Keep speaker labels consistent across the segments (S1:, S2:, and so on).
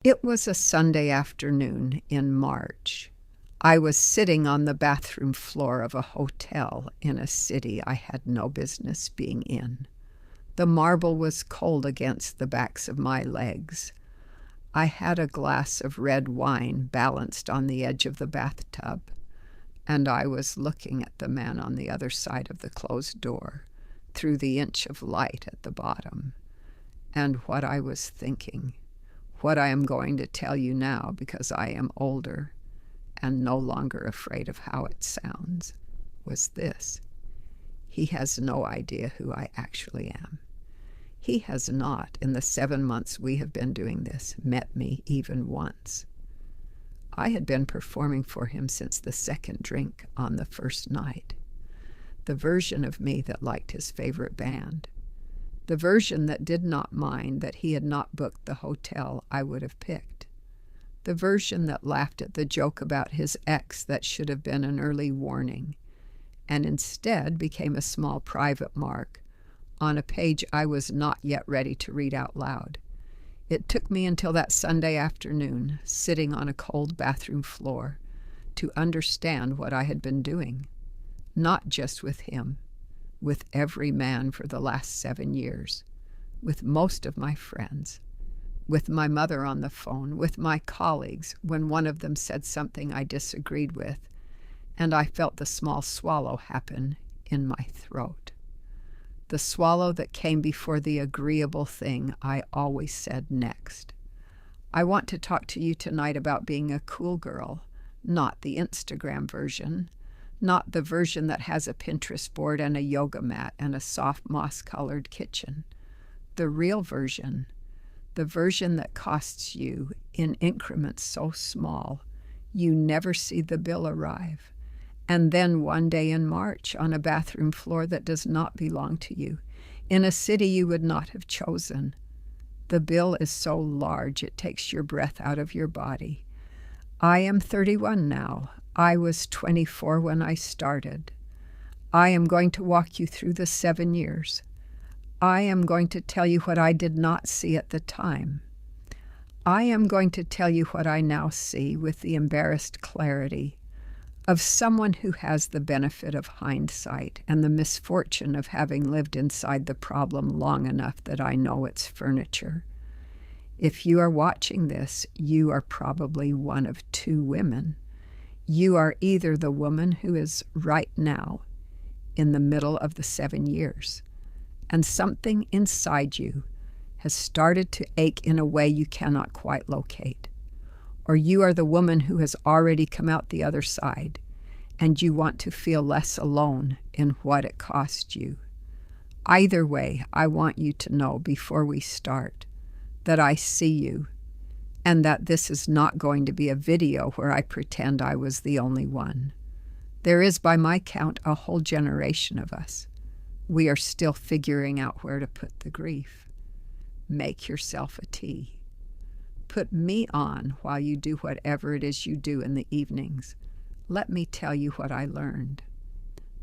S1: It was a Sunday afternoon in March. I was sitting on the bathroom floor of a hotel in a city I had no business being in. The marble was cold against the backs of my legs. I had a glass of red wine balanced on the edge of the bathtub, and I was looking at the man on the other side of the closed door, through the inch of light at the bottom. And what I was thinking, what I am going to tell you now because I am older and no longer afraid of how it sounds, was this. He has no idea who I actually am. He has not, in the 7 months we have been doing this, met me even once. I had been performing for him since the second drink on the first night. The version of me that liked his favorite band. The version that did not mind that he had not booked the hotel I would have picked. The version that laughed at the joke about his ex that should have been an early warning, and instead became a small private mark on a page I was not yet ready to read out loud. It took me until that Sunday afternoon, sitting on a cold bathroom floor, to understand what I had been doing, not just with him, with every man for the last 7 years, with most of my friends, with my mother on the phone, with my colleagues when one of them said something I disagreed with, and I felt the small swallow happen in my throat. The swallow that came before the agreeable thing I always said next. I want to talk to you tonight about being a cool girl, not the Instagram version, not the version that has a Pinterest board and a yoga mat and a soft moss-colored kitchen. The real version, the version that costs you in increments so small you never see the bill arrive. And then one day in March on a bathroom floor that does not belong to you, in a city you would not have chosen. The bill is so large it takes your breath out of your body. I am 31 now. I was 24 when I started. I am going to walk you through the 7 years. I am going to tell you what I did not see at the time. I am going to tell you what I now see with the embarrassed clarity of someone who has the benefit of hindsight and the misfortune of having lived inside the problem long enough that I know it's furniture. If you are watching this, you are probably one of 2 women. You are either the woman who is right now in the middle of the 7 years, and something inside you has started to ache in a way you cannot quite locate. Or you are the woman who has already come out the other side, and you want to feel less alone in what it cost you. Either way, I want you to know before we start that I see you, and that this is not going to be a video where I pretend I was the only one. There is, by my count, a whole generation of us. We are still figuring out where to put the grief. Make yourself a tea. Put me on while you do whatever it is you do in the evenings. Let me tell you what I learned.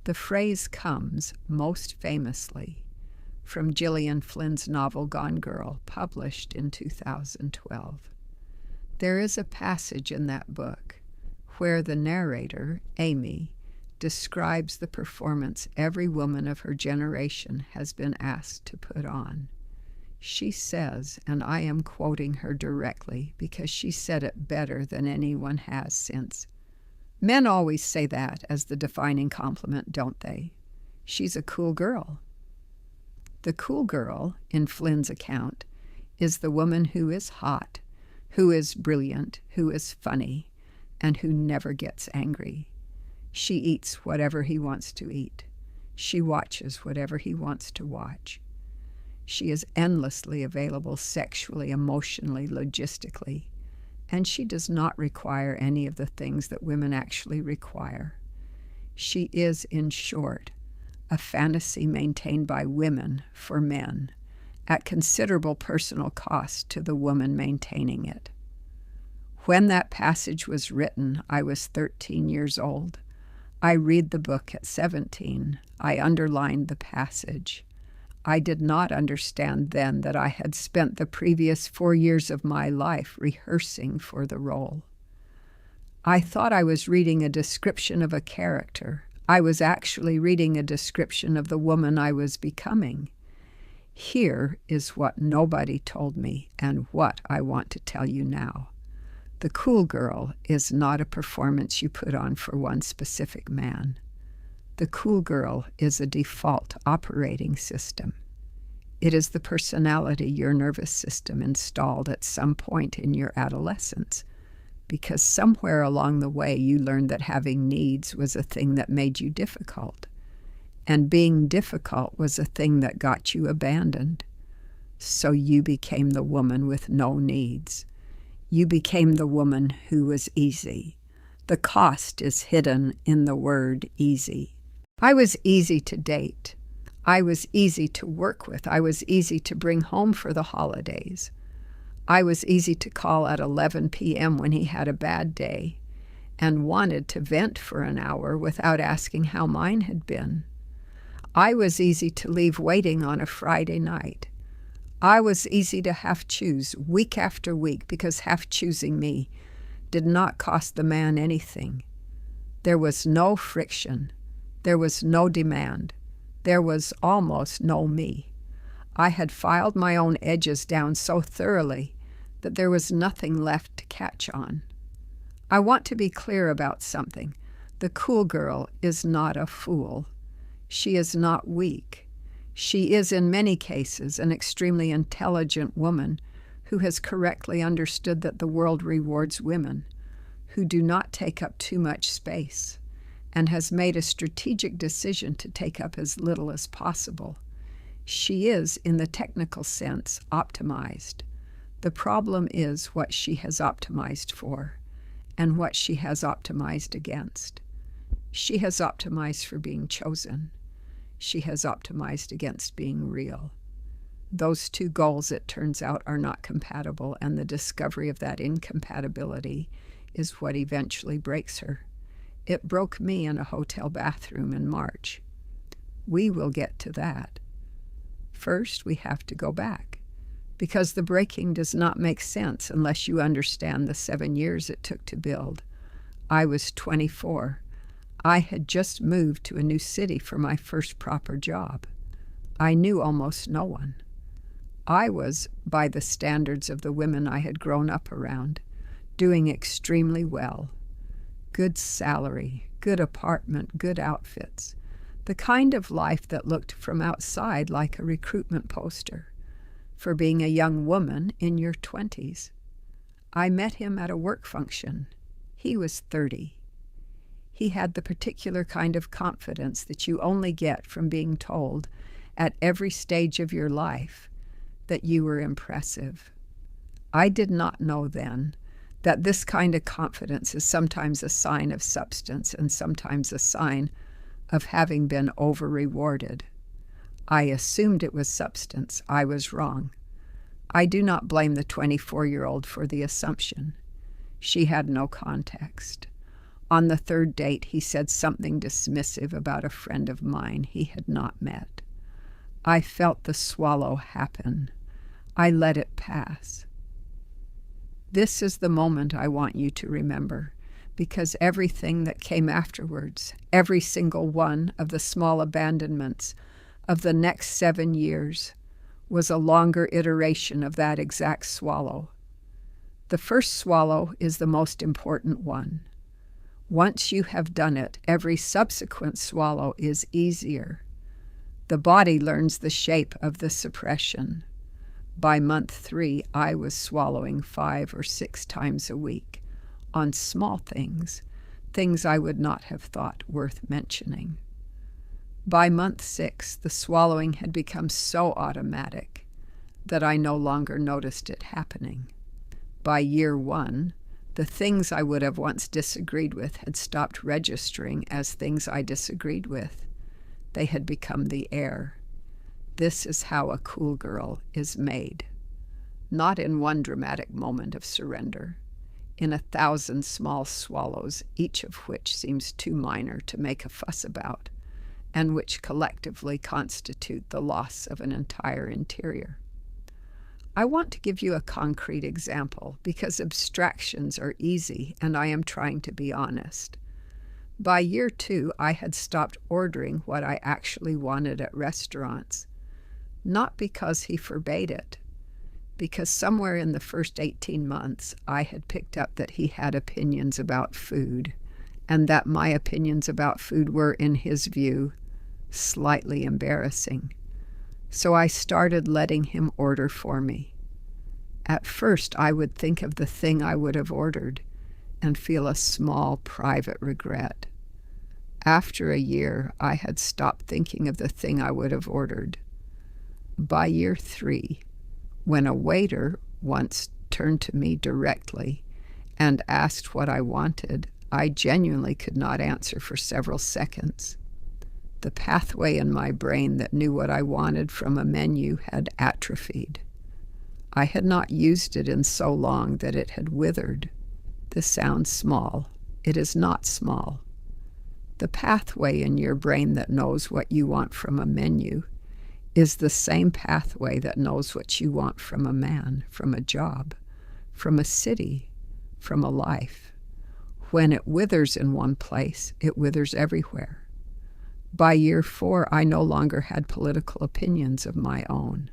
S1: The phrase comes, most famously, from Gillian Flynn's novel Gone Girl, published in 2012. There is a passage in that book where the narrator, Amy, describes the performance every woman of her generation has been asked to put on. She says, and I am quoting her directly because she said it better than anyone has since. Men always say that as the defining compliment, don't they? She's a cool girl. The cool girl, in Flynn's account, is the woman who is hot, who is brilliant, who is funny, and who never gets angry. She eats whatever he wants to eat. She watches whatever he wants to watch. She is endlessly available sexually, emotionally, logistically, and she does not require any of the things that women actually require. She is, in short, a fantasy maintained by women for men, at considerable personal cost to the woman maintaining it. When that passage was written, I was 13 years old. I read the book at 17. I underlined the passage. I did not understand then that I had spent the previous 4 years of my life rehearsing for the role. I thought I was reading a description of a character. I was actually reading a description of the woman I was becoming. Here is what nobody told me and what I want to tell you now. The cool girl is not a performance you put on for one specific man. The cool girl is a default operating system. It is the personality your nervous system installed at some point in your adolescence, because somewhere along the way you learned that having needs was a thing that made you difficult, and being difficult was a thing that got you abandoned. So you became the woman with no needs. You became the woman who was easy. The cost is hidden in the word easy. I was easy to date. I was easy to work with. I was easy to bring home for the holidays. I was easy to call at 11 p.m. when he had a bad day and wanted to vent for an hour without asking how mine had been. I was easy to leave waiting on a Friday night. I was easy to half-choose week after week because half-choosing me did not cost the man anything. There was no friction. There was no demand. There was almost no me. I had filed my own edges down so thoroughly that there was nothing left to catch on. I want to be clear about something. The cool girl is not a fool. She is not weak. She is, in many cases, an extremely intelligent woman who has correctly understood that the world rewards women who do not take up too much space and has made a strategic decision to take up as little as possible. She is, in the technical sense, optimized. The problem is what she has optimized for and what she has optimized against. She has optimized for being chosen. She has optimized against being real. Those two goals, it turns out, are not compatible, and the discovery of that incompatibility is what eventually breaks her. It broke me in a hotel bathroom in March. We will get to that. First, we have to go back, because the breaking does not make sense unless you understand the 7 years it took to build. I was 24. I had just moved to a new city for my first proper job. I knew almost no one. I was, by the standards of the women I had grown up around, doing extremely well. Good salary, good apartment, good outfits. The kind of life that looked from outside like a recruitment poster for being a young woman in your 20s. I met him at a work function. He was 30. He had the particular kind of confidence that you only get from being told at every stage of your life that you were impressive. I did not know then that this kind of confidence is sometimes a sign of substance and sometimes a sign of having been over-rewarded. I assumed it was substance. I was wrong. I do not blame the 24-year-old for the assumption. She had no context. On the third date, he said something dismissive about a friend of mine he had not met. I felt the swallow happen. I let it pass. This is the moment I want you to remember, because everything that came afterwards, every single one of the small abandonments of the next 7 years, was a longer iteration of that exact swallow. The first swallow is the most important one. Once you have done it, every subsequent swallow is easier. The body learns the shape of the suppression. By month 3, I was swallowing 5 or 6 times a week on small things, things I would not have thought worth mentioning. By month 6, the swallowing had become so automatic that I no longer noticed it happening. By year 1, the things I would have once disagreed with had stopped registering as things I disagreed with. They had become the air. This is how a cool girl is made. Not in one dramatic moment of surrender, in 1,000 small swallows, each of which seems too minor to make a fuss about, and which collectively constitute the loss of an entire interior. I want to give you a concrete example because abstractions are easy and I am trying to be honest. By year 2, I had stopped ordering what I actually wanted at restaurants, not because he forbade it, because somewhere in the first 18 months I had picked up that he had opinions about food, and that my opinions about food were, in his view, slightly embarrassing. So I started letting him order for me. At first, I would think of the thing I would have ordered and feel a small private regret. After a year, I had stopped thinking of the thing I would have ordered. By year 3, when a waiter once turned to me directly and asked what I wanted, I genuinely could not answer for several seconds. The pathway in my brain that knew what I wanted from a menu had atrophied. I had not used it in so long that it had withered. This sounds small. It is not small. The pathway in your brain that knows what you want from a menu is the same pathway that knows what you want from a man, from a job, from a city, from a life. When it withers in one place, it withers everywhere. By year 4, I no longer had political opinions of my own.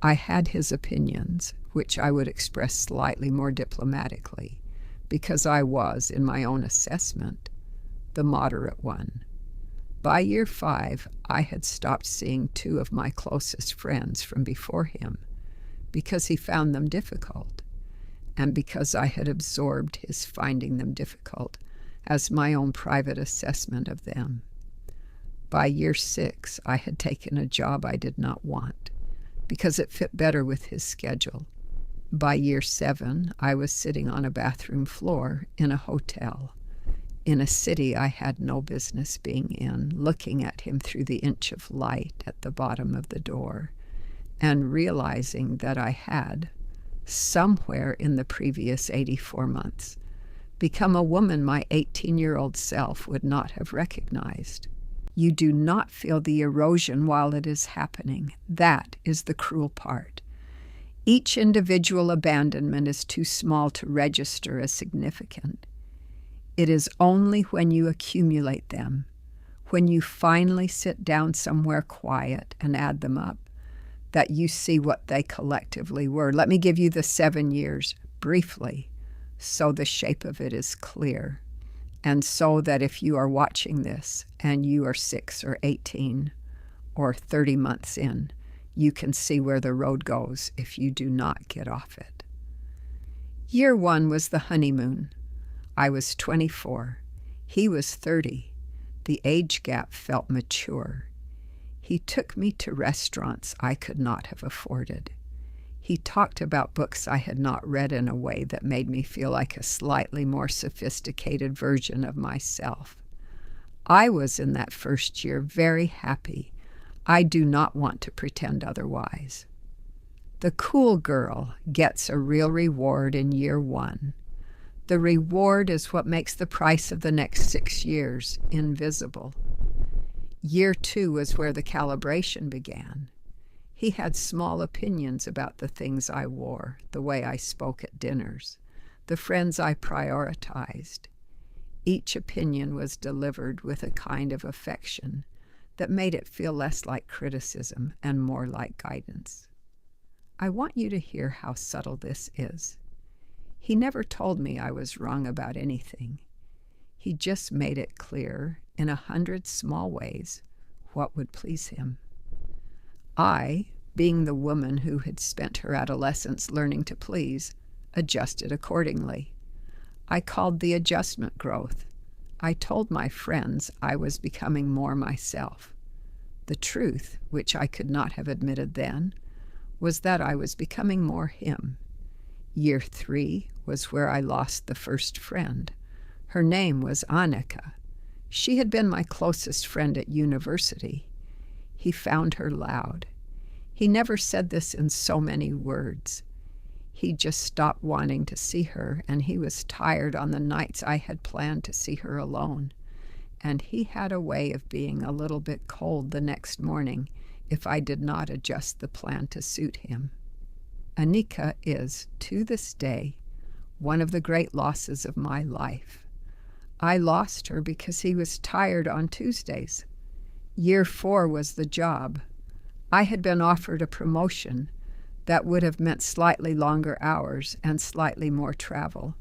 S1: I had his opinions, which I would express slightly more diplomatically, because I was, in my own assessment, the moderate one. By year 5, I had stopped seeing 2 of my closest friends from before him, because he found them difficult, and because I had absorbed his finding them difficult as my own private assessment of them. By year 6, I had taken a job I did not want, because it fit better with his schedule. By year 7, I was sitting on a bathroom floor in a hotel, in a city I had no business being in, looking at him through the inch of light at the bottom of the door, and realizing that I had, somewhere in the previous 84 months, become a woman my 18-year-old self would not have recognized. You do not feel the erosion while it is happening. That is the cruel part. Each individual abandonment is too small to register as significant. It is only when you accumulate them, when you finally sit down somewhere quiet and add them up, that you see what they collectively were. Let me give you the 7 years briefly, so the shape of it is clear. And so that if you are watching this and you are 6 or 18 or 30 months in, you can see where the road goes if you do not get off it. Year 1 was the honeymoon. I was 24. He was 30. The age gap felt mature. He took me to restaurants I could not have afforded. He talked about books I had not read in a way that made me feel like a slightly more sophisticated version of myself. I was in that first year very happy. I do not want to pretend otherwise. The cool girl gets a real reward in year 1. The reward is what makes the price of the next 6 years invisible. Year 2 was where the calibration began. He had small opinions about the things I wore, the way I spoke at dinners, the friends I prioritized. Each opinion was delivered with a kind of affection that made it feel less like criticism and more like guidance. I want you to hear how subtle this is. He never told me I was wrong about anything. He just made it clear, in 100 small ways, what would please him. I, being the woman who had spent her adolescence learning to please, adjusted accordingly. I called the adjustment growth. I told my friends I was becoming more myself. The truth, which I could not have admitted then, was that I was becoming more him. Year 3 was where I lost the first friend. Her name was Annika. She had been my closest friend at university. He found her loud. He never said this in so many words. He just stopped wanting to see her, and he was tired on the nights I had planned to see her alone. and he had a way of being a little bit cold the next morning if I did not adjust the plan to suit him. Anika is, to this day, one of the great losses of my life. I lost her because he was tired on Tuesdays. Year 4 was the job. I had been offered a promotion that would have meant slightly longer hours and slightly more travel.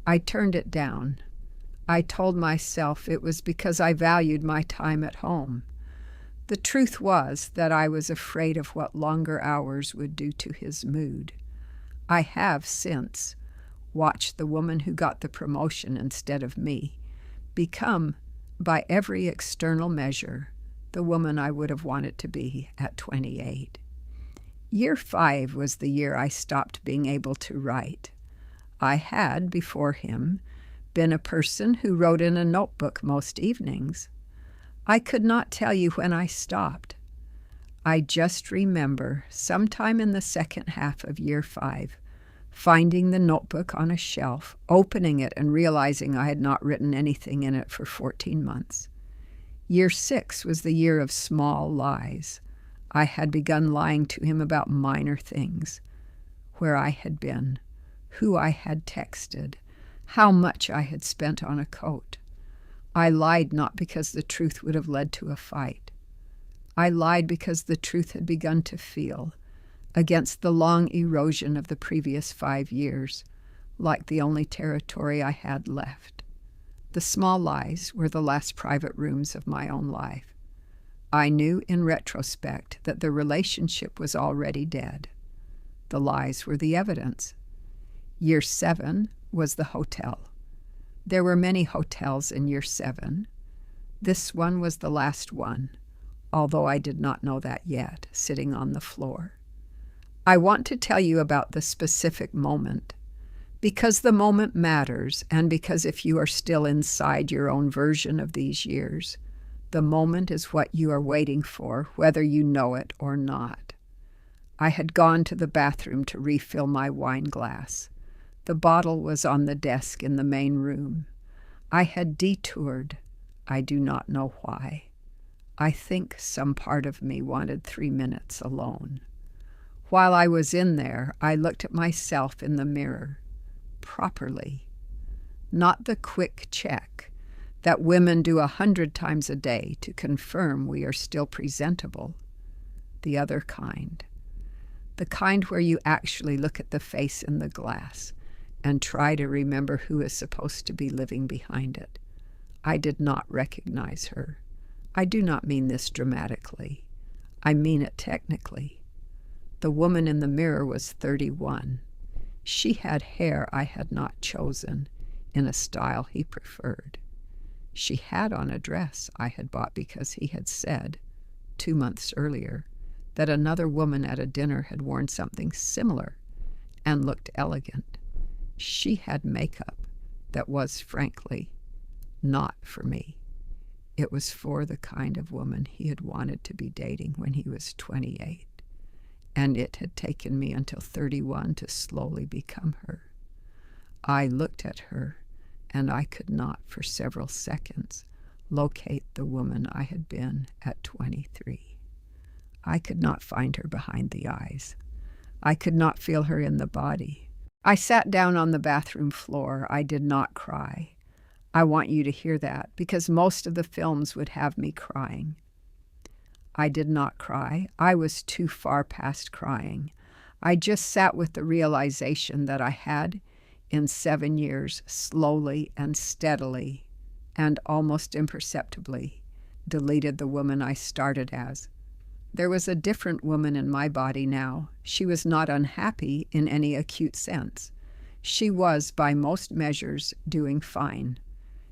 S1: I turned it down. I told myself it was because I valued my time at home. The truth was that I was afraid of what longer hours would do to his mood. I have since watched the woman who got the promotion instead of me become, by every external measure, the woman I would have wanted to be at 28. Year 5 was the year I stopped being able to write. I had, before him, been a person who wrote in a notebook most evenings. I could not tell you when I stopped. I just remember, sometime in the second half of year 5, finding the notebook on a shelf, opening it and realizing I had not written anything in it for 14 months. Year 6 was the year of small lies. I had begun lying to him about minor things, where I had been, who I had texted, how much I had spent on a coat. I lied not because the truth would have led to a fight. I lied because the truth had begun to feel, against the long erosion of the previous 5 years, like the only territory I had left. The small lies were the last private rooms of my own life. I knew in retrospect that the relationship was already dead. The lies were the evidence. Year 7 was the hotel. There were many hotels in year 7. This one was the last one, although I did not know that yet, sitting on the floor. I want to tell you about the specific moment, because the moment matters, and because if you are still inside your own version of these years, the moment is what you are waiting for, whether you know it or not. I had gone to the bathroom to refill my wine glass. The bottle was on the desk in the main room. I had detoured. I do not know why. I think some part of me wanted 3 minutes alone. While I was in there, I looked at myself in the mirror, properly. Not the quick check that women do 100 times a day to confirm we are still presentable. The other kind. The kind where you actually look at the face in the glass and try to remember who is supposed to be living behind it. I did not recognize her. I do not mean this dramatically. I mean it technically. The woman in the mirror was 31. She had hair I had not chosen, in a style he preferred. She had on a dress I had bought because he had said, 2 months earlier, that another woman at a dinner had worn something similar and looked elegant. She had makeup that was, frankly, not for me. It was for the kind of woman he had wanted to be dating when he was 28. And it had taken me until 31 to slowly become her. I looked at her, and I could not, for several seconds, locate the woman I had been at 23. I could not find her behind the eyes. I could not feel her in the body. I sat down on the bathroom floor. I did not cry. I want you to hear that, because most of the films would have me crying. I did not cry. I was too far past crying. I just sat with the realization that I had, in 7 years, slowly and steadily and almost imperceptibly, deleted the woman I started as. There was a different woman in my body now. She was not unhappy in any acute sense. She was, by most measures, doing fine.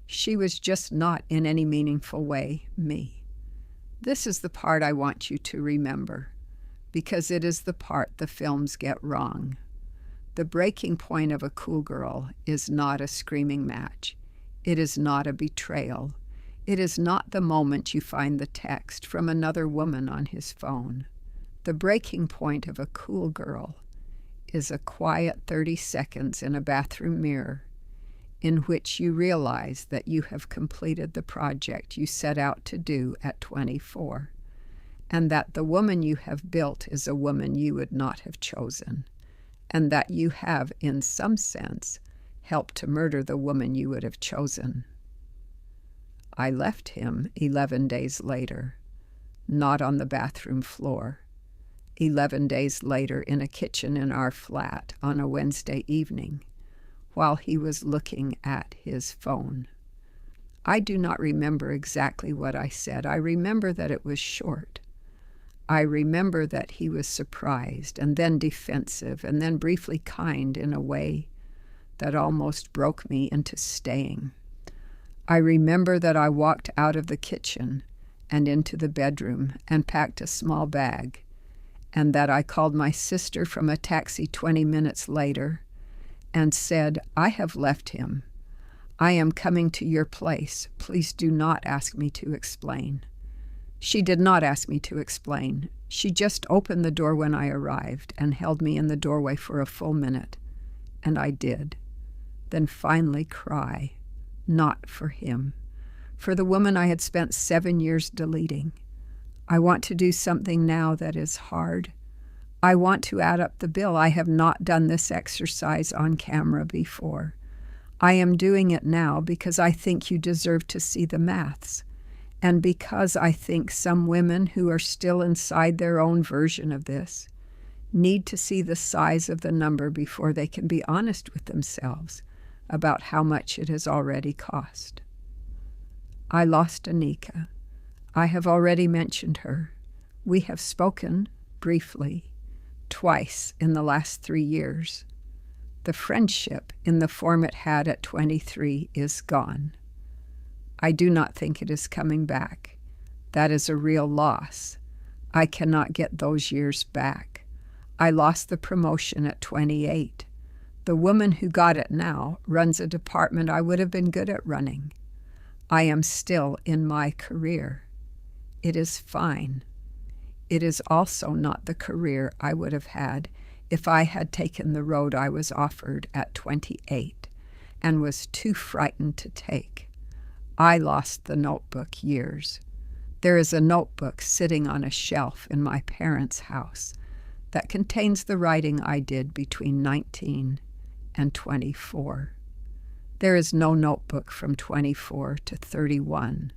S1: She was just not, in any meaningful way, me. This is the part I want you to remember, because it is the part the films get wrong. The breaking point of a cool girl is not a screaming match. It is not a betrayal. It is not the moment you find the text from another woman on his phone. The breaking point of a cool girl is a quiet 30 seconds in a bathroom mirror in which you realize that you have completed the project you set out to do at 24, and that the woman you have built is a woman you would not have chosen, and that you have, in some sense, helped to murder the woman you would have chosen. I left him 11 days later, not on the bathroom floor, 11 days later in a kitchen in our flat on a Wednesday evening, while he was looking at his phone. I do not remember exactly what I said. I remember that it was short. I remember that he was surprised and then defensive and then briefly kind in a way that almost broke me into staying. I remember that I walked out of the kitchen and into the bedroom and packed a small bag, and that I called my sister from a taxi 20 minutes later and said, "I have left him. I am coming to your place. Please do not ask me to explain." She did not ask me to explain. She just opened the door when I arrived and held me in the doorway for a full minute, and I did. Then finally cry, not for him, for the woman I had spent 7 years deleting. I want to do something now that is hard. I want to add up the bill. I have not done this exercise on camera before. I am doing it now because I think you deserve to see the maths, and because I think some women who are still inside their own version of this need to see the size of the number before they can be honest with themselves about how much it has already cost. I lost Anika. I have already mentioned her. We have spoken, briefly, twice in the last 3 years. The friendship, in the form it had at 23, is gone. I do not think it is coming back. That is a real loss. I cannot get those years back. I lost the promotion at 28. The woman who got it now runs a department I would have been good at running. I am still in my career. It is fine. It is also not the career I would have had if I had taken the road I was offered at 28 and was too frightened to take. I lost the notebook years. There is a notebook sitting on a shelf in my parents' house that contains the writing I did between 19 and 24. There is no notebook from 24 to 31.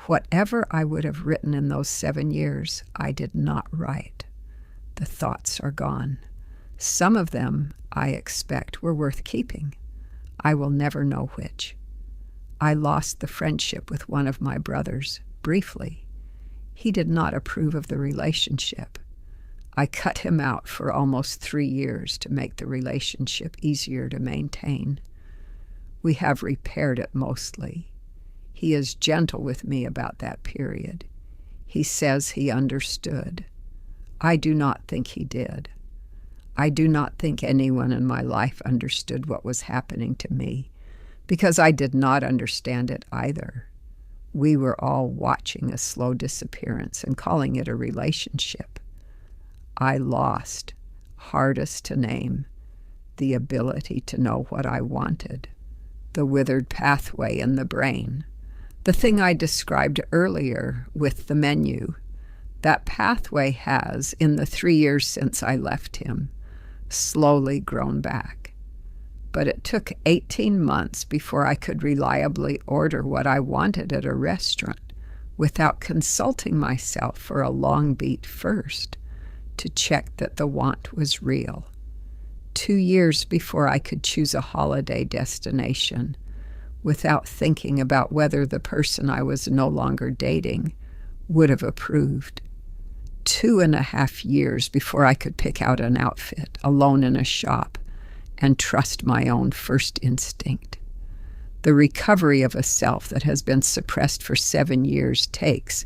S1: Whatever I would have written in those 7 years, I did not write. The thoughts are gone. Some of them, I expect, were worth keeping. I will never know which. I lost the friendship with one of my brothers, briefly. He did not approve of the relationship. I cut him out for almost 3 years to make the relationship easier to maintain. We have repaired it mostly. He is gentle with me about that period. He says he understood. I do not think he did. I do not think anyone in my life understood what was happening to me, because I did not understand it either. We were all watching a slow disappearance and calling it a relationship. I lost, hardest to name, the ability to know what I wanted, the withered pathway in the brain. The thing I described earlier with the menu, that pathway has, in the 3 years since I left him, slowly grown back. But it took 18 months before I could reliably order what I wanted at a restaurant without consulting myself for a long beat first to check that the want was real. 2 years before I could choose a holiday destination without thinking about whether the person I was no longer dating would have approved. 2.5 years before I could pick out an outfit alone in a shop and trust my own first instinct. The recovery of a self that has been suppressed for 7 years takes,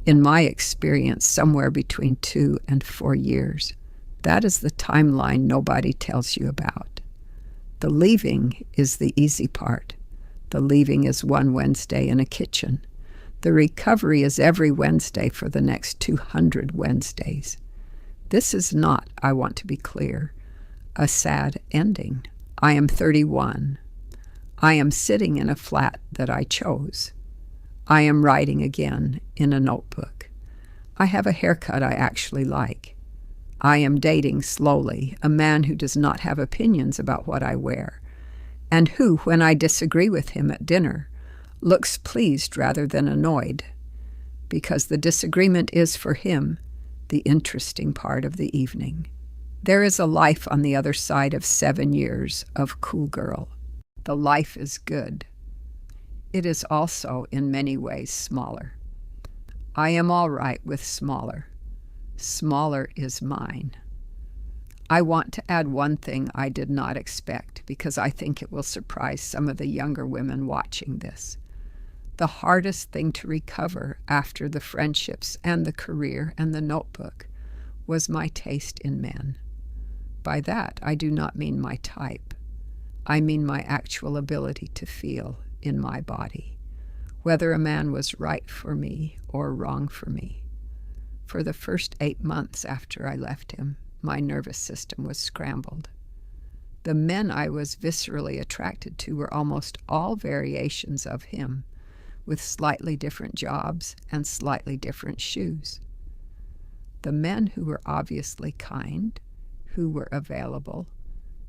S1: in my experience, somewhere between 2 and 4 years. That is the timeline nobody tells you about. The leaving is the easy part. The leaving is one Wednesday in a kitchen. The recovery is every Wednesday for the next 200 Wednesdays. This is not, I want to be clear, a sad ending. I am 31. I am sitting in a flat that I chose. I am writing again in a notebook. I have a haircut I actually like. I am dating slowly a man who does not have opinions about what I wear, and who, when I disagree with him at dinner, looks pleased rather than annoyed, because the disagreement is for him the interesting part of the evening. There is a life on the other side of 7 years of cool girl. The life is good. It is also in many ways smaller. I am all right with smaller. Smaller is mine. I want to add one thing I did not expect because I think it will surprise some of the younger women watching this. The hardest thing to recover after the friendships and the career and the notebook was my taste in men. By that, I do not mean my type. I mean my actual ability to feel in my body, whether a man was right for me or wrong for me. For the first 8 months after I left him, my nervous system was scrambled. The men I was viscerally attracted to were almost all variations of him, with slightly different jobs and slightly different shoes. The men who were obviously kind, who were available,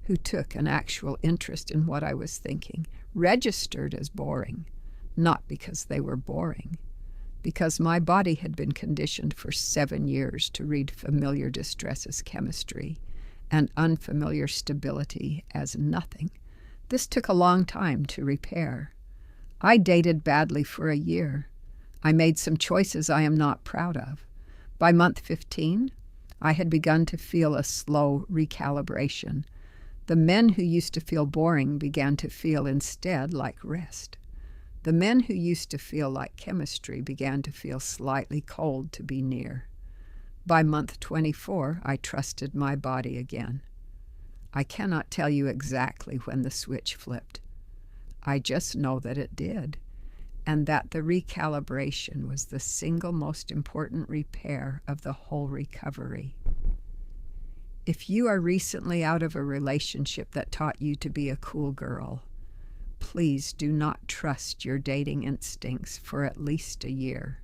S1: who took an actual interest in what I was thinking, registered as boring, not because they were boring, because my body had been conditioned for 7 years to read familiar distress as chemistry and unfamiliar stability as nothing. This took a long time to repair. I dated badly for a year. I made some choices I am not proud of. By month 15, I had begun to feel a slow recalibration. The men who used to feel boring began to feel instead like rest. The men who used to feel like chemistry began to feel slightly cold to be near. By month 24, I trusted my body again. I cannot tell you exactly when the switch flipped. I just know that it did, and that the recalibration was the single most important repair of the whole recovery. If you are recently out of a relationship that taught you to be a cool girl, please do not trust your dating instincts for at least a year.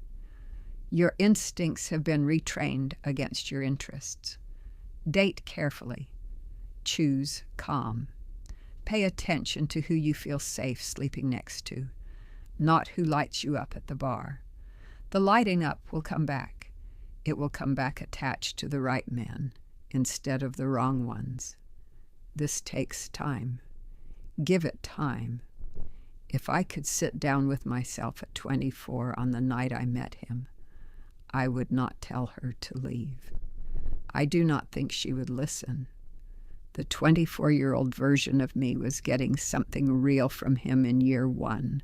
S1: Your instincts have been retrained against your interests. Date carefully. Choose calm. Pay attention to who you feel safe sleeping next to, not who lights you up at the bar. The lighting up will come back. It will come back attached to the right men instead of the wrong ones. This takes time. Give it time. If I could sit down with myself at 24 on the night I met him, I would not tell her to leave. I do not think she would listen. The 24-year-old version of me was getting something real from him in year 1,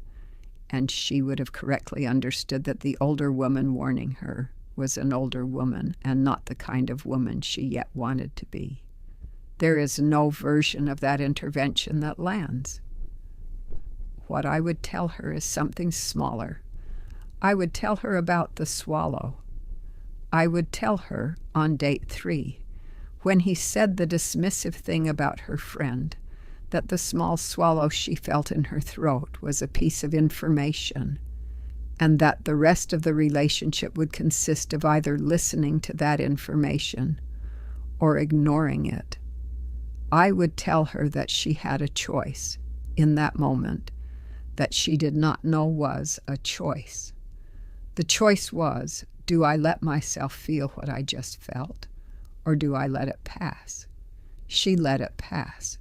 S1: and she would have correctly understood that the older woman warning her was an older woman and not the kind of woman she yet wanted to be. There is no version of that intervention that lands. What I would tell her is something smaller. I would tell her about the swallow. I would tell her on date 3, when he said the dismissive thing about her friend, that the small swallow she felt in her throat was a piece of information, and that the rest of the relationship would consist of either listening to that information or ignoring it. I would tell her that she had a choice in that moment that she did not know was a choice. The choice was, do I let myself feel what I just felt, or do I let it pass? She let it pass.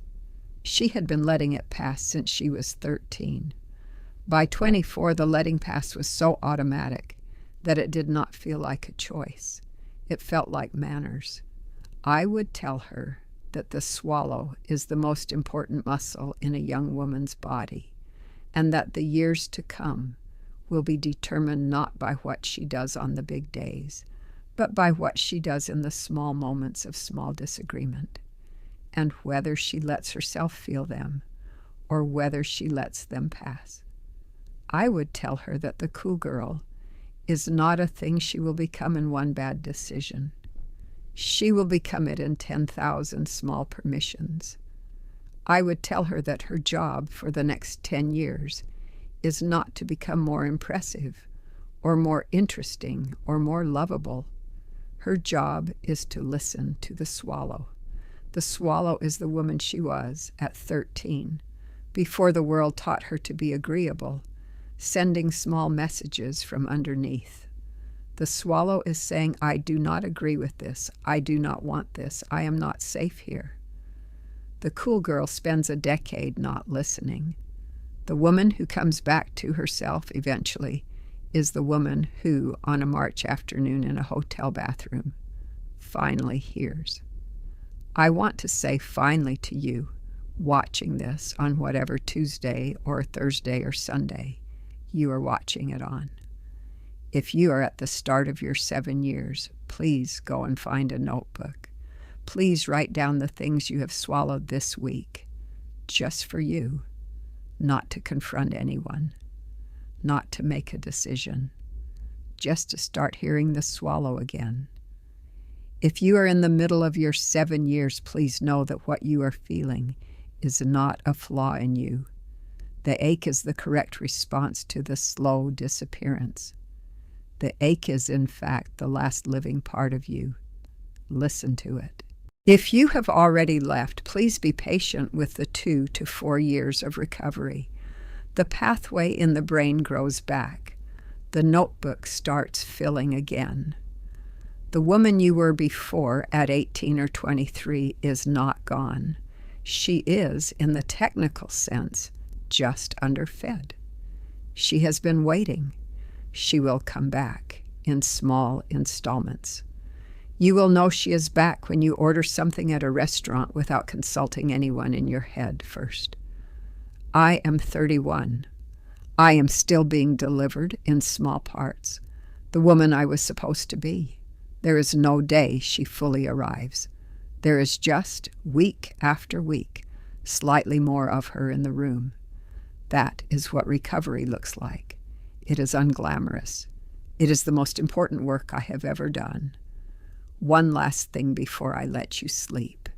S1: She had been letting it pass since she was 13. By 24, the letting pass was so automatic that it did not feel like a choice. It felt like manners. I would tell her that the swallow is the most important muscle in a young woman's body, and that the years to come will be determined not by what she does on the big days, but by what she does in the small moments of small disagreement, and whether she lets herself feel them or whether she lets them pass. I would tell her that the cool girl is not a thing she will become in one bad decision. She will become it in 10,000 small permissions. I would tell her that her job for the next 10 years is not to become more impressive or more interesting or more lovable. Her job is to listen to the swallow. The swallow is the woman she was at 13, before the world taught her to be agreeable, sending small messages from underneath. The swallow is saying, I do not agree with this. I do not want this. I am not safe here. The cool girl spends a decade not listening. The woman who comes back to herself eventually is the woman who, on a March afternoon in a hotel bathroom, finally hears. I want to say finally to you, watching this on whatever Tuesday or Thursday or Sunday you are watching it on. If you are at the start of your 7 years, please go and find a notebook. Please write down the things you have swallowed this week, just for you, not to confront anyone, not to make a decision, just to start hearing the swallow again. If you are in the middle of your 7 years, please know that what you are feeling is not a flaw in you. The ache is the correct response to the slow disappearance. The ache is, in fact, the last living part of you. Listen to it. If you have already left, please be patient with the 2 to 4 years of recovery. The pathway in the brain grows back. The notebook starts filling again. The woman you were before at 18 or 23 is not gone. She is, in the technical sense, just underfed. She has been waiting. She will come back in small installments. You will know she is back when you order something at a restaurant without consulting anyone in your head first. I am 31. I am still being delivered in small parts. The woman I was supposed to be. There is no day she fully arrives. There is just, week after week, slightly more of her in the room. That is what recovery looks like. It is unglamorous. It is the most important work I have ever done. One last thing before I let you sleep.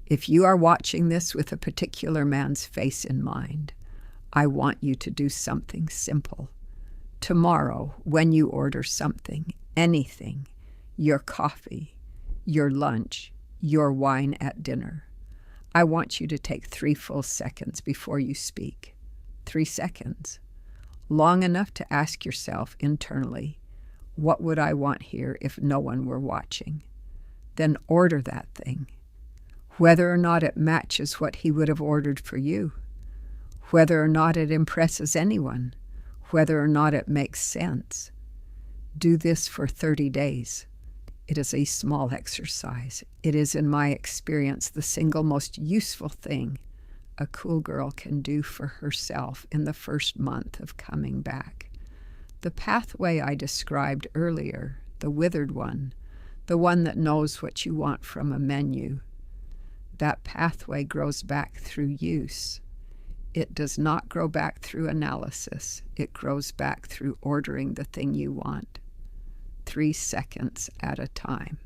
S1: If you are watching this with a particular man's face in mind, I want you to do something simple. Tomorrow, when you order something, anything, your coffee, your lunch, your wine at dinner, I want you to take 3 full seconds before you speak. 3 seconds. Long enough to ask yourself internally, what would I want here if no one were watching? Then order that thing. Whether or not it matches what he would have ordered for you, whether or not it impresses anyone, whether or not it makes sense. Do this for 30 days. It is a small exercise. It is, in my experience, the single most useful thing a cool girl can do for herself in the first month of coming back. The pathway I described earlier, the withered one, the one that knows what you want from a menu, that pathway grows back through use. It does not grow back through analysis. It grows back through ordering the thing you want, 3 seconds at a time.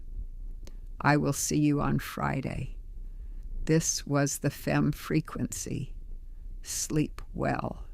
S1: I will see you on Friday. This was the Femme frequency. Sleep well.